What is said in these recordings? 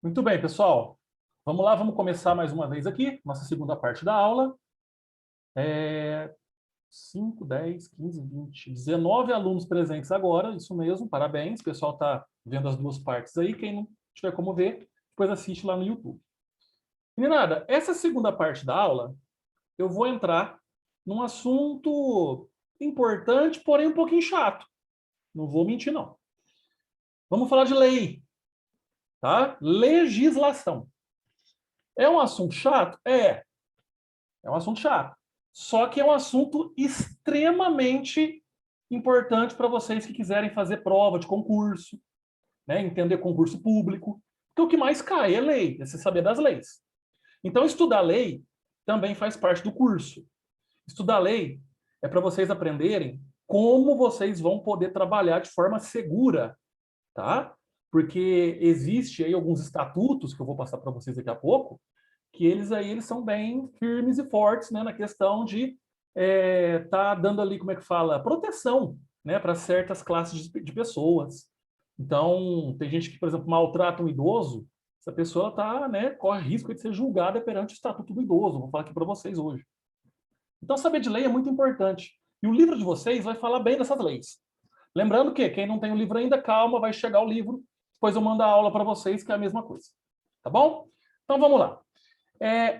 Muito bem, pessoal. Vamos lá, vamos começar mais uma vez aqui, nossa segunda parte da aula. 5, 10, 15, 20, 19 alunos presentes agora, isso mesmo, parabéns. O pessoal está vendo as duas partes aí. Quem não tiver como ver, depois assiste lá no YouTube. Meninada, essa segunda parte da aula, eu vou entrar num assunto importante, porém um pouquinho chato. Não vou mentir, não. Vamos falar de lei, tá? Legislação. É um assunto chato? É um assunto chato. Só que é um assunto extremamente importante para vocês que quiserem fazer prova de concurso, né? Entender concurso público. Porque o que mais cai é lei, é você saber das leis. Então, estudar lei também faz parte do curso. Estudar lei é para vocês aprenderem como vocês vão poder trabalhar de forma segura, tá? Porque existe aí alguns estatutos que eu vou passar para vocês daqui a pouco, que eles são bem firmes e fortes, né, na questão de tá dando ali, como é que fala, proteção, né, para certas classes de pessoas. Então, tem gente que, por exemplo, maltrata um idoso, essa pessoa tá, né, corre risco de ser julgada perante o Estatuto do Idoso. Vou falar aqui para vocês hoje. Então, saber de lei é muito importante. E o livro de vocês vai falar bem dessas leis. Lembrando que quem não tem o livro ainda, calma, vai chegar o livro, depois eu mando a aula para vocês, que é a mesma coisa. Tá bom? Então, vamos lá.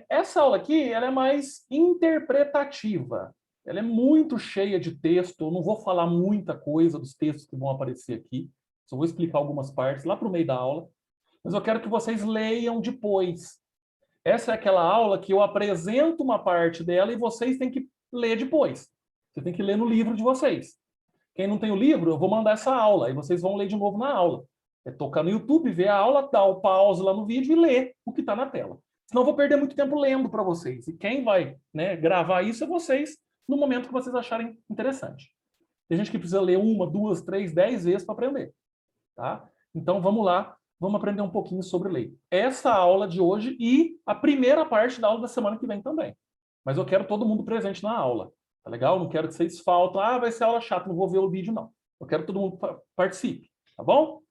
Essa aula aqui, ela é mais interpretativa. Ela é muito cheia de texto. Eu não vou falar muita coisa dos textos que vão aparecer aqui. Só vou explicar algumas partes lá para o meio da aula. Mas eu quero que vocês leiam depois. Essa é aquela aula que eu apresento uma parte dela e vocês têm que ler depois. Você tem que ler no livro de vocês. Quem não tem o livro, eu vou mandar essa aula. E vocês vão ler de novo na aula. É tocar no YouTube, ver a aula, dar o pause lá no vídeo e ler o que está na tela. Senão eu vou perder muito tempo lendo para vocês. E quem vai, né, gravar isso é vocês no momento que vocês acharem interessante. Tem gente que precisa ler 1, 2, 3, 10 vezes para aprender. Tá? Então vamos lá, vamos aprender um pouquinho sobre lei. Essa aula de hoje e a primeira parte da aula da semana que vem também. Mas eu quero todo mundo presente na aula. Tá legal? Não quero que vocês faltem. Ah, vai ser aula chata, não vou ver o vídeo, não. Eu quero que todo mundo participe. Tá bom?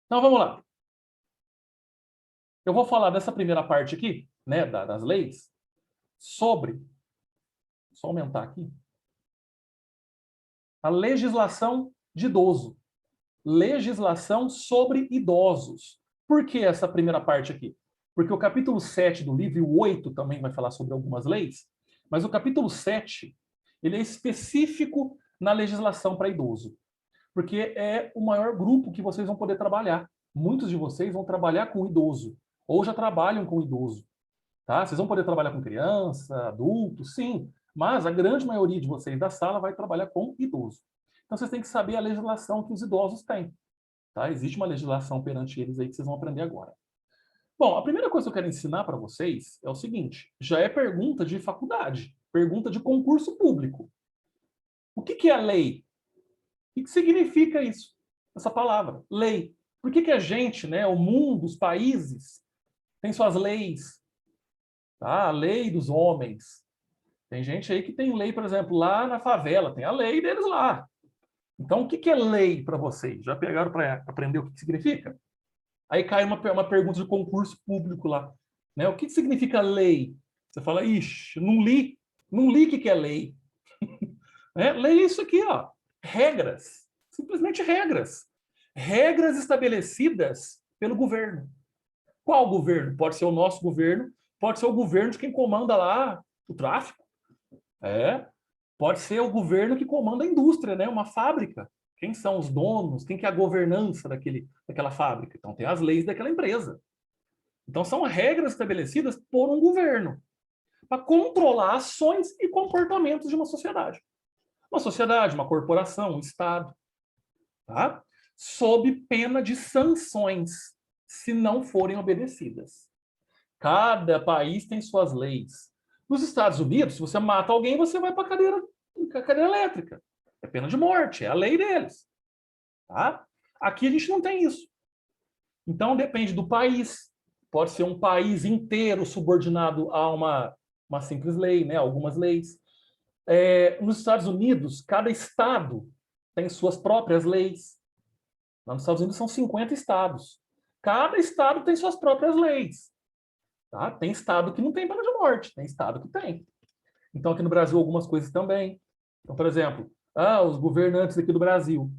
Então vamos lá. Eu vou falar dessa primeira parte aqui, né, das leis, sobre, só aumentar aqui, a legislação de idoso. Legislação sobre idosos. Por que essa primeira parte aqui? Porque o capítulo 7 do livro, e o 8 também vai falar sobre algumas leis, mas o capítulo 7, ele é específico na legislação para idoso. Porque é o maior grupo que vocês vão poder trabalhar. Muitos de vocês vão trabalhar com idoso, ou já trabalham com idoso. Tá? Vocês vão poder trabalhar com criança, adulto, sim, mas a grande maioria de vocês da sala vai trabalhar com idoso. Então vocês têm que saber a legislação que os idosos têm. Tá? Existe uma legislação perante eles aí que vocês vão aprender agora. Bom, a primeira coisa que eu quero ensinar para vocês é o seguinte, já é pergunta de faculdade, pergunta de concurso público. O que é a lei? O que significa isso? Essa palavra, lei. Por que a gente, né, o mundo, os países, tem suas leis? Tá? A lei dos homens. Tem gente aí que tem lei, por exemplo, lá na favela, tem a lei deles lá. Então, o que é lei para vocês? Já pegaram para aprender o que significa? Aí cai uma pergunta de concurso público lá. Né? O que significa lei? Você fala, ixi, não li o que é lei. Né? Lei é isso aqui, ó. Regras. Simplesmente regras. Regras estabelecidas pelo governo. Qual governo? Pode ser o nosso governo, pode ser o governo de quem comanda lá o tráfico. Pode ser o governo que comanda a indústria, né? Uma fábrica. Quem são os donos? Quem que é a governança daquela fábrica? Então, tem as leis daquela empresa. Então, são regras estabelecidas por um governo para controlar ações e comportamentos de uma sociedade. Uma sociedade, uma corporação, um Estado. Tá? Sob pena de sanções, se não forem obedecidas. Cada país tem suas leis. Nos Estados Unidos, se você mata alguém, você vai para a cadeira elétrica. É pena de morte, é a lei deles. Tá? Aqui a gente não tem isso. Então, depende do país. Pode ser um país inteiro subordinado a uma simples lei, né? Algumas leis. Nos Estados Unidos, cada estado tem suas próprias leis. Lá nos Estados Unidos são 50 estados. Cada estado tem suas próprias leis. Tá? Tem estado que não tem pena de morte, tem estado que tem. Então, aqui no Brasil, algumas coisas também. Então, por exemplo, os governantes aqui do Brasil,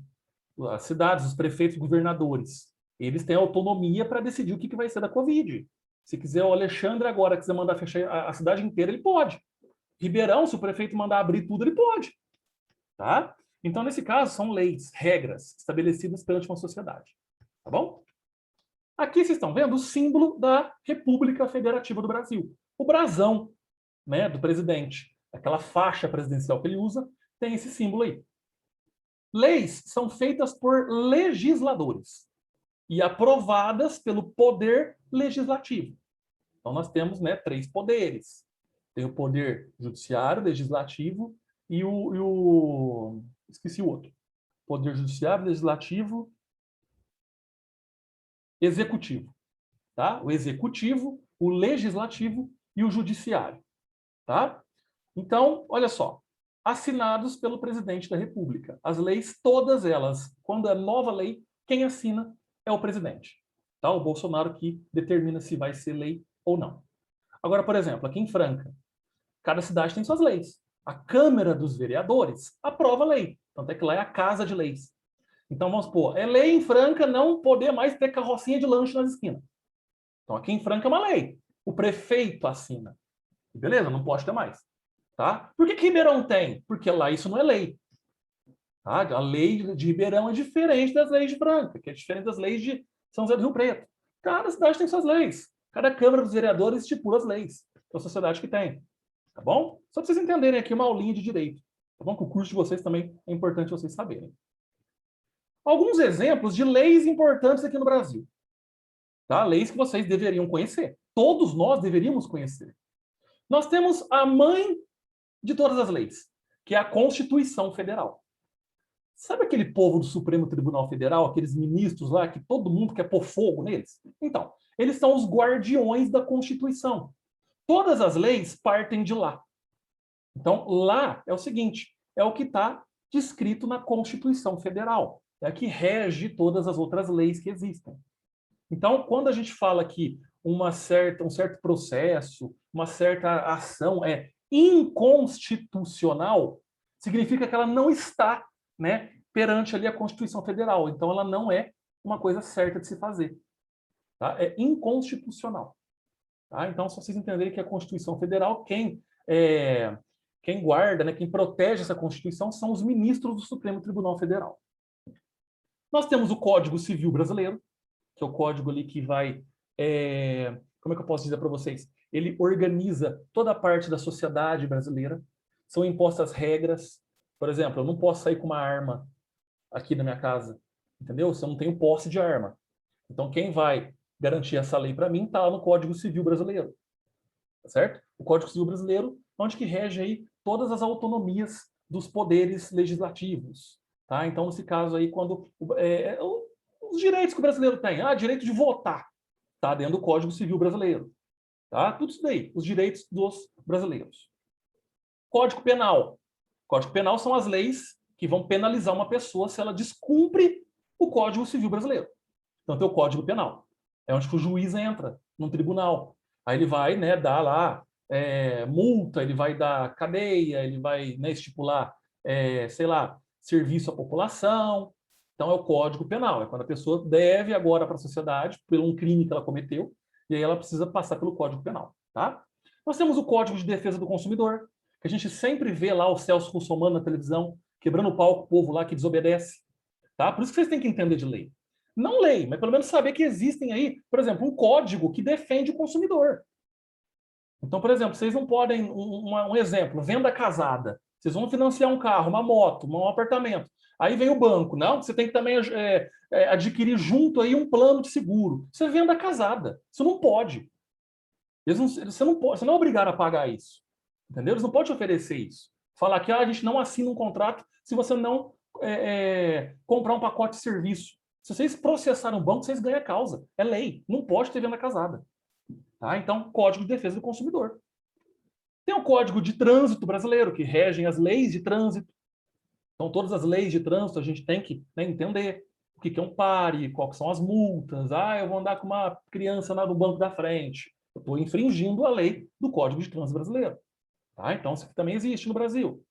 as cidades, os prefeitos, governadores, eles têm autonomia para decidir o que vai ser da Covid. Se quiser, o Alexandre agora quiser mandar fechar a cidade inteira, ele pode. Ribeirão, se o prefeito mandar abrir tudo, ele pode. Tá? Então, nesse caso, são leis, regras estabelecidas perante uma sociedade. Tá bom? Aqui vocês estão vendo o símbolo da República Federativa do Brasil. O brasão, né, do presidente. Aquela faixa presidencial que ele usa tem esse símbolo aí. Leis são feitas por legisladores e aprovadas pelo poder legislativo. Então, nós temos, né, 3 poderes. Tem o poder judiciário, legislativo e o... Esqueci o outro. Poder judiciário, legislativo, executivo. Tá? O executivo, o legislativo e o judiciário. Tá? Então, olha só. Assinados pelo presidente da República. As leis, todas elas, quando é nova lei, quem assina é o presidente. Tá? O Bolsonaro que determina se vai ser lei ou não. Agora, por exemplo, aqui em Franca, cada cidade tem suas leis. A Câmara dos Vereadores aprova a lei. Tanto é que lá é a Casa de Leis. Então, vamos supor, é lei em Franca não poder mais ter carrocinha de lanche nas esquinas. Então, aqui em Franca é uma lei. O prefeito assina. Beleza? Não pode ter mais. Tá? Por que Ribeirão tem? Porque lá isso não é lei. Tá? A lei de Ribeirão é diferente das leis de Franca, que é diferente das leis de São José do Rio Preto. Cada cidade tem suas leis. Cada Câmara dos Vereadores estipula as leis. É a sociedade que tem. Tá bom? Só para vocês entenderem aqui uma aulinha de direito. Tá bom? Que o curso de vocês também é importante vocês saberem. Alguns exemplos de leis importantes aqui no Brasil. Tá? Leis que vocês deveriam conhecer. Todos nós deveríamos conhecer. Nós temos a mãe de todas as leis, que é a Constituição Federal. Sabe aquele povo do Supremo Tribunal Federal, aqueles ministros lá que todo mundo quer pôr fogo neles? Então, eles são os guardiões da Constituição. Todas as leis partem de lá. Então, lá é o seguinte, é o que está descrito na Constituição Federal. É a que rege todas as outras leis que existem. Então, quando a gente fala que um certo processo, uma certa ação é inconstitucional, significa que ela não está, né, perante ali a Constituição Federal. Então, ela não é uma coisa certa de se fazer. Tá? É inconstitucional. Tá? Então, se vocês entenderem que a Constituição Federal, quem guarda, né, quem protege essa Constituição são os ministros do Supremo Tribunal Federal. Nós temos o Código Civil Brasileiro, que é o código ali que vai... como é que eu posso dizer para vocês? Ele organiza toda a parte da sociedade brasileira. São impostas regras. Por exemplo, eu não posso sair com uma arma aqui na minha casa, entendeu? Se eu não tenho posse de arma. Então, quem vai garantir essa lei para mim está lá no Código Civil Brasileiro. Tá certo? O Código Civil Brasileiro, onde que rege aí todas as autonomias dos poderes legislativos. Tá? Então, nesse caso aí, quando os direitos que o brasileiro tem, direito de votar, tá dentro do Código Civil Brasileiro. Tá? Tudo isso daí, os direitos dos brasileiros. Código Penal. Código Penal são as leis que vão penalizar uma pessoa se ela descumpre o Código Civil Brasileiro. Então tem o Código Penal. É onde que o juiz entra num tribunal. Aí ele vai, né, dar lá multa, ele vai dar cadeia, ele vai, né, estipular, sei lá, serviço à população. Então é o Código Penal. É quando a pessoa deve agora para a sociedade por um crime que ela cometeu e aí ela precisa passar pelo Código Penal. Tá? Nós temos o Código de Defesa do Consumidor, que a gente sempre vê lá o Celso Russomano na televisão, quebrando o pau com o povo lá que desobedece. Tá? Por isso que vocês têm que entender de lei. Não lei, mas pelo menos saber que existem aí, por exemplo, um código que defende o consumidor. Então, por exemplo, vocês não podem, um exemplo, venda casada. Vocês vão financiar um carro, uma moto, um apartamento. Aí vem o banco. Não, você tem que também adquirir junto aí um plano de seguro. Você venda casada. Isso não pode. Você não é obrigado a pagar isso. Entendeu? Eles não podem te oferecer isso. Falar que a gente não assina um contrato se você não comprar um pacote de serviço. Se vocês processarem um banco, vocês ganham a causa. É lei. Não pode ter venda casada. Tá? Então, Código de Defesa do Consumidor. Tem o Código de Trânsito Brasileiro, que regem as leis de trânsito. Então, todas as leis de trânsito a gente tem que, né, entender. que é um pare, qual que são as multas. Ah, eu vou andar com uma criança no banco da frente. Eu estou infringindo a lei do Código de Trânsito Brasileiro. Tá? Então, isso aqui também existe no Brasil.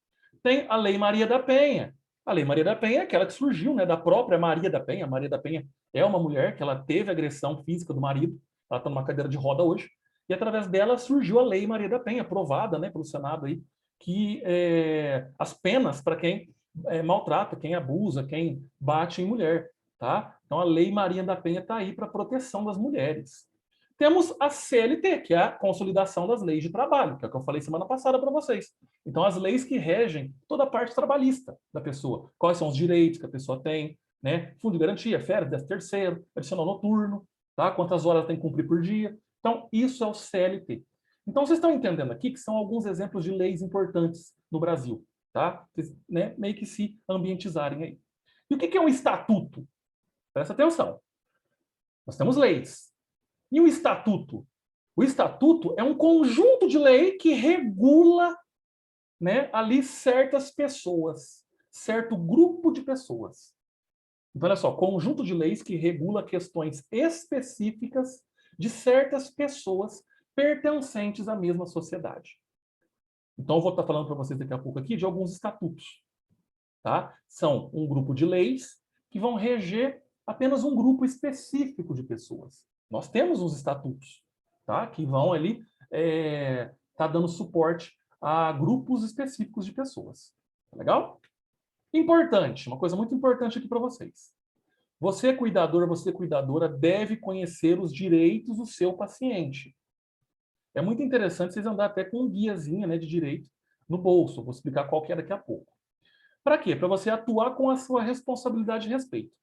Tem a Lei Maria da Penha. A Lei Maria da Penha é aquela que surgiu, né, da própria Maria da Penha. A Maria da Penha é uma mulher que ela teve agressão física do marido. Ela está numa cadeira de roda hoje. E através dela surgiu a Lei Maria da Penha, aprovada, né, pelo Senado aí, que as penas para quem maltrata, quem abusa, quem bate em mulher. Tá? Então a Lei Maria da Penha está aí para a proteção das mulheres. Temos a CLT, que é a Consolidação das Leis de Trabalho, que é o que eu falei semana passada para vocês. Então, as leis que regem toda a parte trabalhista da pessoa. Quais são os direitos que a pessoa tem, né? Fundo de garantia, férias, 13º, adicional noturno, tá? Quantas horas tem que cumprir por dia. Então, isso é o CLT. Então, vocês estão entendendo aqui que são alguns exemplos de leis importantes no Brasil, tá? Vocês, né, meio que se ambientizarem aí. E o que é um estatuto? Presta atenção. Nós temos leis. E o estatuto? O estatuto é um conjunto de lei que regula, né, ali certas pessoas, certo grupo de pessoas. Então, olha só, conjunto de leis que regula questões específicas de certas pessoas pertencentes à mesma sociedade. Então, eu vou estar falando para vocês daqui a pouco aqui de alguns estatutos. Tá? São um grupo de leis que vão reger apenas um grupo específico de pessoas. Nós temos uns estatutos, tá? Que vão ali tá dando suporte a grupos específicos de pessoas. Legal? Importante, uma coisa muito importante aqui para vocês. Você, cuidador, você, cuidadora, deve conhecer os direitos do seu paciente. É muito interessante vocês andarem até com um guiazinho, né, de direito no bolso. Vou explicar qual que é daqui a pouco. Para quê? Para você atuar com a sua responsabilidade de respeito.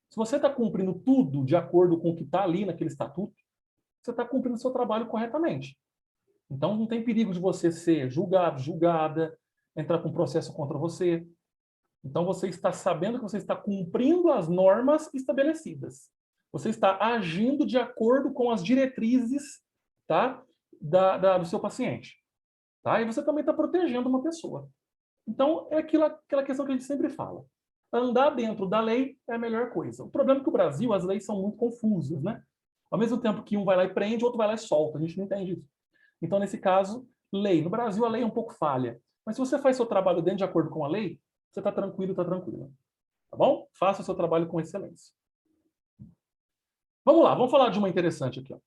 Se você está cumprindo tudo de acordo com o que está ali naquele estatuto, você está cumprindo o seu trabalho corretamente. Então, não tem perigo de você ser julgado, julgada, entrar com processo contra você. Então, você está sabendo que você está cumprindo as normas estabelecidas. Você está agindo de acordo com as diretrizes, tá, do seu paciente. Tá? E você também está protegendo uma pessoa. Então, é aquela questão que a gente sempre fala. Andar dentro da lei é a melhor coisa. O problema é que o Brasil, as leis são muito confusas, né? Ao mesmo tempo que um vai lá e prende, o outro vai lá e solta. A gente não entende isso. Então, nesse caso, lei. No Brasil, a lei é um pouco falha. Mas se você faz seu trabalho dentro de acordo com a lei, você está tranquilo, está tranquilo. Tá bom? Faça o seu trabalho com excelência. Vamos lá, vamos falar de uma interessante aqui. Ó.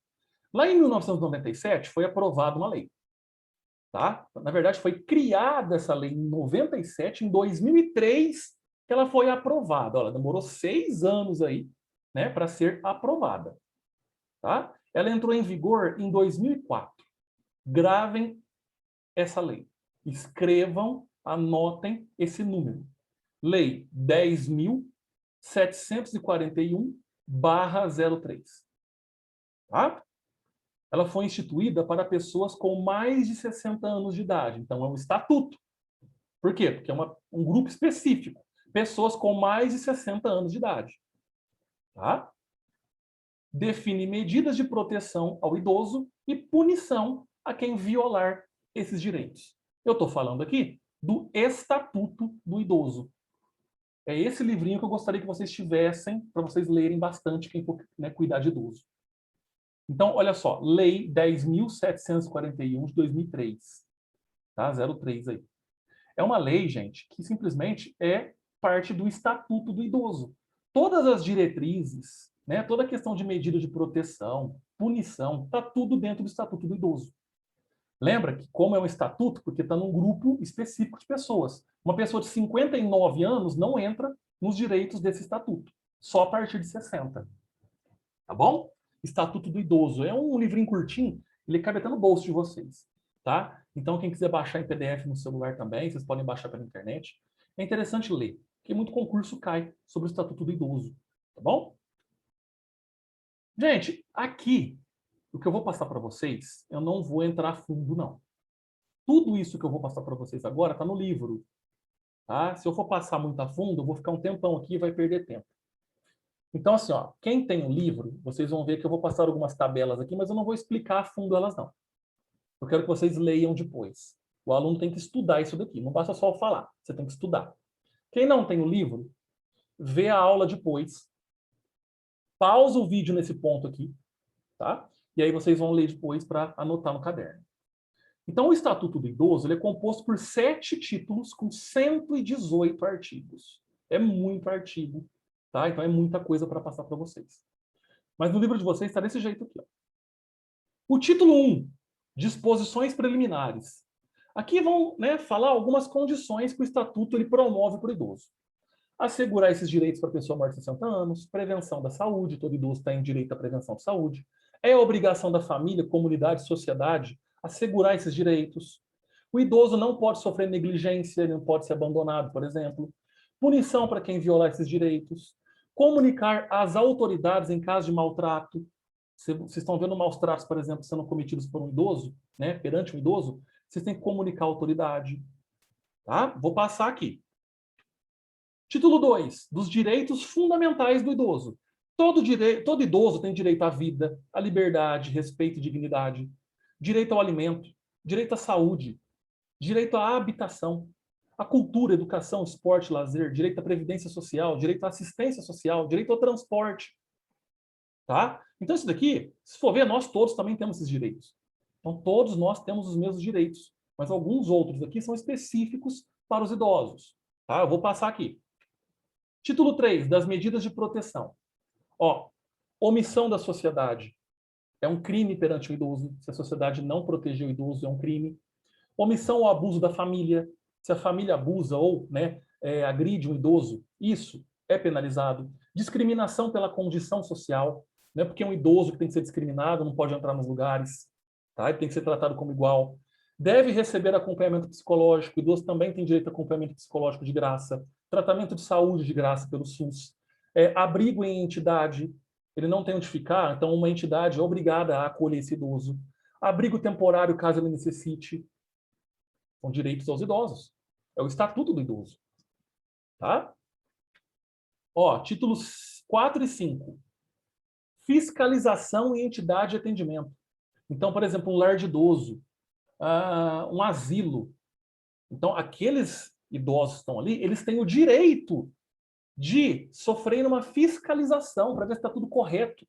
Lá em 1997, foi aprovada uma lei. Tá? Na verdade, foi criada essa lei em 97, em 2003, que ela foi aprovada. Olha, demorou 6 anos aí, né, para ser aprovada. Tá? Ela entrou em vigor em 2004. Gravem essa lei. Escrevam, anotem esse número. Lei 10.741/03. Tá? Ela foi instituída para pessoas com mais de 60 anos de idade. Então, é um estatuto. Por quê? Porque é um grupo específico. Pessoas com mais de 60 anos de idade. Tá? Define medidas de proteção ao idoso e punição a quem violar esses direitos. Eu estou falando aqui do Estatuto do Idoso. É esse livrinho que eu gostaria que vocês tivessem, para vocês lerem bastante, quem for, né, cuidar de idoso. Então, olha só, Lei 10.741 de 2003, tá? 03 aí. É uma lei, gente, que simplesmente é parte do Estatuto do Idoso. Todas as diretrizes, né, toda a questão de medida de proteção, punição, está tudo dentro do Estatuto do Idoso. Lembra que, como é um estatuto, porque está num grupo específico de pessoas. Uma pessoa de 59 anos não entra nos direitos desse estatuto, só a partir de 60. Tá bom? Estatuto do Idoso. É um livrinho curtinho, ele cabe até no bolso de vocês. Tá? Então, quem quiser baixar em PDF no celular também, vocês podem baixar pela internet. É interessante ler, porque muito concurso cai sobre o Estatuto do Idoso. Tá bom? Gente, aqui, o que eu vou passar para vocês, eu não vou entrar a fundo, não. Tudo isso que eu vou passar para vocês agora está no livro. Tá? Se eu for passar muito a fundo, eu vou ficar um tempão aqui e vai perder tempo. Então, assim, ó, quem tem o livro, vocês vão ver que eu vou passar algumas tabelas aqui, mas eu não vou explicar a fundo elas, não. Eu quero que vocês leiam depois. O aluno tem que estudar isso daqui, não basta só falar, você tem que estudar. Quem não tem o livro, vê a aula depois, Pausa o vídeo nesse ponto aqui, tá? E aí vocês vão ler depois para anotar no caderno. Então, o Estatuto do Idoso ele é composto por 7 títulos com 118 artigos. É muito artigo, tá? Então, é muita coisa para passar para vocês. Mas no livro de vocês está desse jeito aqui, ó. O título 1, disposições preliminares. Aqui vão, né, falar algumas condições que o Estatuto ele promove para o idoso. Assegurar esses direitos para a pessoa maior de 60 anos, prevenção da saúde, todo idoso tem direito à prevenção de saúde. É obrigação da família, comunidade, sociedade assegurar esses direitos. O idoso não pode sofrer negligência, ele não pode ser abandonado, por exemplo. Punição para quem violar esses direitos. Comunicar às autoridades em caso de maltrato. Vocês estão vendo maus tratos, por exemplo, sendo cometidos por um idoso, né, perante um idoso, vocês têm que comunicar à autoridade. Tá? Vou passar aqui. Título 2, dos direitos fundamentais do idoso. Todo idoso tem direito à vida, à liberdade, respeito e dignidade, direito ao alimento, direito à saúde, direito à habitação, à cultura, educação, esporte, lazer, direito à previdência social, direito à assistência social, direito ao transporte. Tá? Então, isso daqui, se for ver, nós todos também temos esses direitos. Então, todos nós temos os mesmos direitos, mas alguns outros aqui são específicos para os idosos. Tá? Eu vou passar aqui. Título 3, das medidas de proteção. Ó, omissão da sociedade. É um crime perante o idoso. Se a sociedade não proteger o idoso, é um crime. Omissão ou abuso da família. Se a família abusa ou, né, agride um idoso, isso é penalizado. Discriminação pela condição social. Não é porque é um idoso que tem que ser discriminado, não pode entrar nos lugares. Tá? Ele tem que ser tratado como igual. Deve receber acompanhamento psicológico. O idoso também tem direito a acompanhamento psicológico de graça. Tratamento de saúde de graça pelo SUS. Abrigo em entidade. Ele não tem onde ficar, então uma entidade é obrigada a acolher esse idoso. Abrigo temporário, caso ele necessite. São direitos aos idosos. É o Estatuto do Idoso. Tá? Ó, títulos 4 e 5. Fiscalização e entidade de atendimento. Então, por exemplo, um lar de idoso, um asilo. Então, aqueles idosos que estão ali, eles têm o direito de sofrer uma fiscalização para ver se está tudo correto.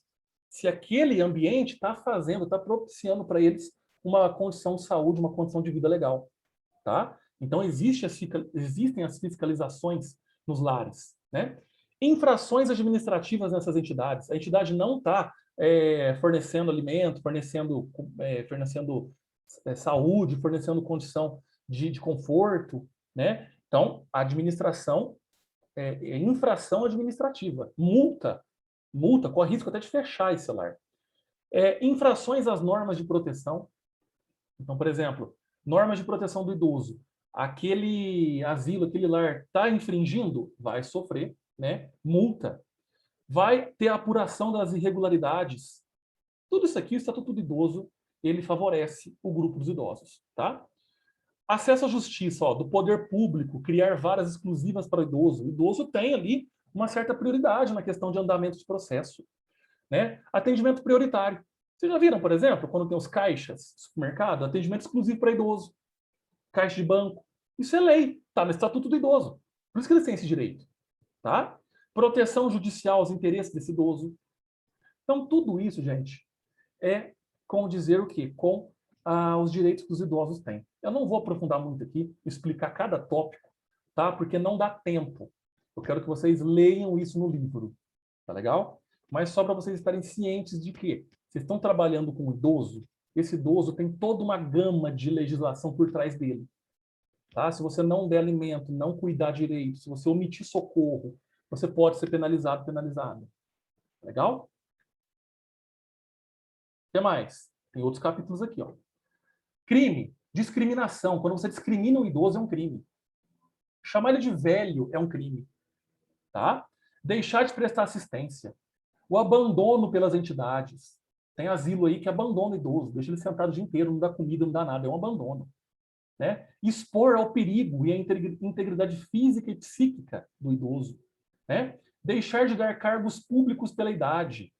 Se aquele ambiente está propiciando para eles uma condição de saúde, uma condição de vida legal. Tá? Então, existem as fiscalizações nos lares. Né? Infrações administrativas nessas entidades. A entidade não está fornecendo alimento, fornecendo saúde, fornecendo condição de conforto. Né? Então, a administração infração administrativa. Multa, corre risco até de fechar esse lar. Infrações às normas de proteção. Então, por exemplo, normas de proteção do idoso. Aquele asilo, aquele lar está infringindo, vai sofrer, né, multa. Vai ter apuração das irregularidades. Tudo isso aqui, o Estatuto do Idoso, ele favorece o grupo dos idosos. Tá? Acesso à justiça, ó, do poder público, criar varas exclusivas para o idoso. O idoso tem ali uma certa prioridade na questão de andamento de processo. Né? Atendimento prioritário. Vocês já viram, por exemplo, quando tem os caixas de supermercado, atendimento exclusivo para idoso, caixa de banco. Isso é lei, está no Estatuto do Idoso. Por isso que eles têm esse direito. Tá? Proteção judicial aos interesses desse idoso. Então, tudo isso, gente, é com dizer o quê? Com os direitos que os idosos têm. Eu não vou aprofundar muito aqui, explicar cada tópico, tá? Porque não dá tempo. Eu quero que vocês leiam isso no livro, tá legal? Mas só para vocês estarem cientes de que vocês estão trabalhando com um idoso, esse idoso tem toda uma gama de legislação por trás dele. Tá? Se você não der alimento, não cuidar direito, se você omitir socorro, você pode ser penalizado, penalizada. Legal? O que mais? Tem outros capítulos aqui, ó. Crime, discriminação. Quando você discrimina um idoso, é um crime. Chamar ele de velho é um crime. Tá? Deixar de prestar assistência. O abandono pelas entidades. Tem asilo aí que abandona o idoso, deixa ele sentado o dia inteiro, não dá comida, não dá nada, é um abandono. Né? Expor ao perigo e à integridade física e psíquica do idoso. Né? Deixar de dar cargos públicos pela idade.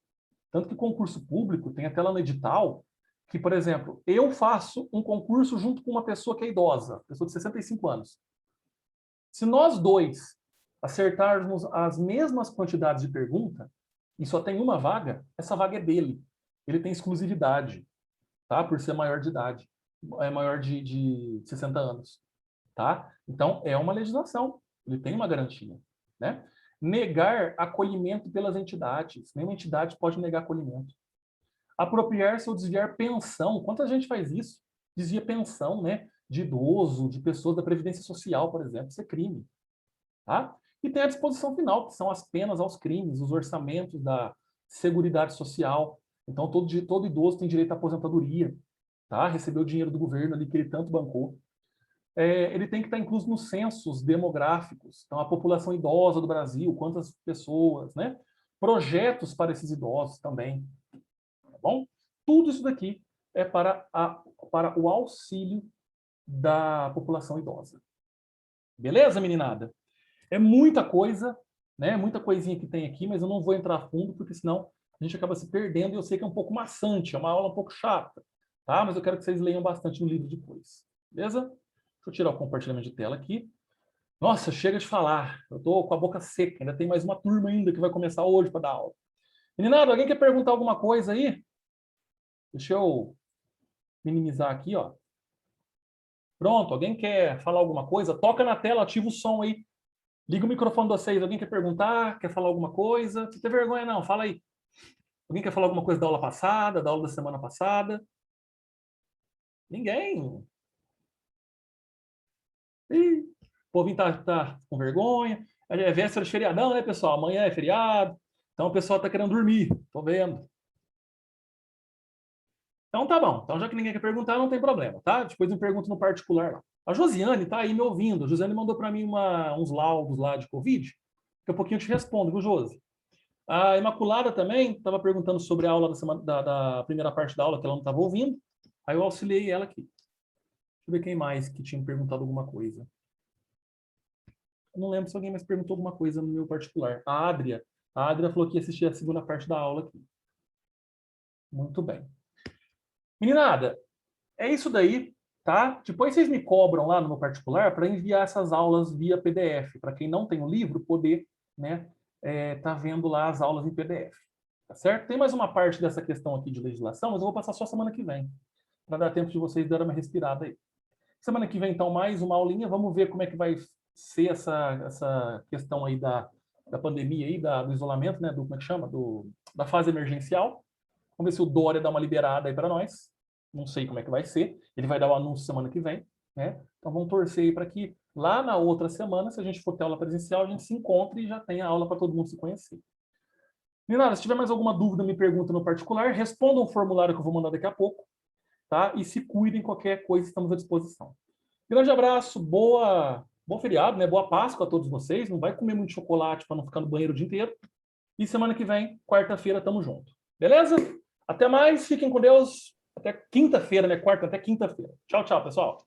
Tanto que concurso público tem até lá no edital que, por exemplo, eu faço um concurso junto com uma pessoa que é idosa, pessoa de 65 anos. Se nós dois acertarmos as mesmas quantidades de pergunta, e só tem uma vaga, essa vaga é dele. Ele tem exclusividade, tá? Por ser maior de idade, é maior de 60 anos, tá? Então, é uma legislação, ele tem uma garantia, né? Negar acolhimento pelas entidades. Nenhuma entidade pode negar acolhimento. Apropriar-se ou desviar pensão. Quanta gente faz isso? Desvia pensão, né? De idoso, de pessoas da Previdência Social, por exemplo. Isso é crime, tá? E tem a disposição final, que são as penas aos crimes, os orçamentos da Seguridade Social. Então, todo idoso tem direito à aposentadoria, tá? Recebeu o dinheiro do governo ali que ele tanto bancou. Ele tem que estar incluso nos censos demográficos. Então, a população idosa do Brasil, quantas pessoas, né? Projetos para esses idosos também, tá bom? Tudo isso daqui é para o auxílio da população idosa. Beleza, meninada? É muita coisa, né? Muita coisinha que tem aqui, mas eu não vou entrar a fundo, porque senão a gente acaba se perdendo e eu sei que é um pouco maçante, é uma aula um pouco chata, tá? Mas eu quero que vocês leiam bastante no livro depois, beleza? Deixa eu tirar o compartilhamento de tela aqui. Nossa, chega de falar. Eu tô com a boca seca. Ainda tem mais uma turma ainda que vai começar hoje para dar aula. Meninada, alguém quer perguntar alguma coisa aí? Deixa eu minimizar aqui, ó. Pronto, alguém quer falar alguma coisa? Toca na tela, ativa o som aí. Liga o microfone de vocês. Alguém quer perguntar? Quer falar alguma coisa? Não tem vergonha, não. Fala aí. Alguém quer falar alguma coisa da aula passada, da aula da semana passada? Ninguém. Ih, o povinho tá com vergonha. É véspera de feriadão, né, pessoal? Amanhã é feriado. Então o pessoal tá querendo dormir. Tô vendo. Então tá bom. Então já que ninguém quer perguntar, não tem problema, tá? Depois eu pergunto no particular lá. A Josiane tá aí me ouvindo. A Josiane mandou para mim uns laudos lá de Covid. Daqui a pouquinho eu te respondo, viu, Josi? A Imaculada também estava perguntando sobre a aula da, semana, da primeira parte da aula que ela não estava ouvindo. Aí eu auxiliei ela aqui. Deixa eu ver quem mais que tinha perguntado alguma coisa. Eu não lembro se alguém mais perguntou alguma coisa no meu particular. A Adria. A Adria falou que ia assistir a segunda parte da aula aqui. Muito bem. Meninada, é isso daí, tá? Depois vocês me cobram lá no meu particular para enviar essas aulas via PDF, para quem não tem o livro poder, né, tá vendo lá as aulas em PDF, tá certo? Tem mais uma parte dessa questão aqui de legislação, mas eu vou passar só semana que vem, para dar tempo de vocês darem uma respirada aí. Semana que vem, então, mais uma aulinha, vamos ver como é que vai ser essa questão aí da pandemia aí, do isolamento, né, como é que chama? Da fase emergencial. Vamos ver se o Dória dá uma liberada aí para nós. Não sei como é que vai ser. Ele vai dar o anúncio semana que vem, né? Então vamos torcer aí para que lá na outra semana, se a gente for ter aula presencial, a gente se encontre e já tenha aula para todo mundo se conhecer. Meninada, se tiver mais alguma dúvida, me pergunta no particular. Responda um formulário que eu vou mandar daqui a pouco, tá? E se cuidem, qualquer coisa, estamos à disposição. Grande abraço, bom feriado, né? Boa Páscoa a todos vocês. Não vai comer muito chocolate para não ficar no banheiro o dia inteiro. E semana que vem, quarta-feira, tamo junto. Beleza? Até mais, fiquem com Deus. Até quinta-feira, né? Quarta até quinta-feira. Tchau, tchau, pessoal.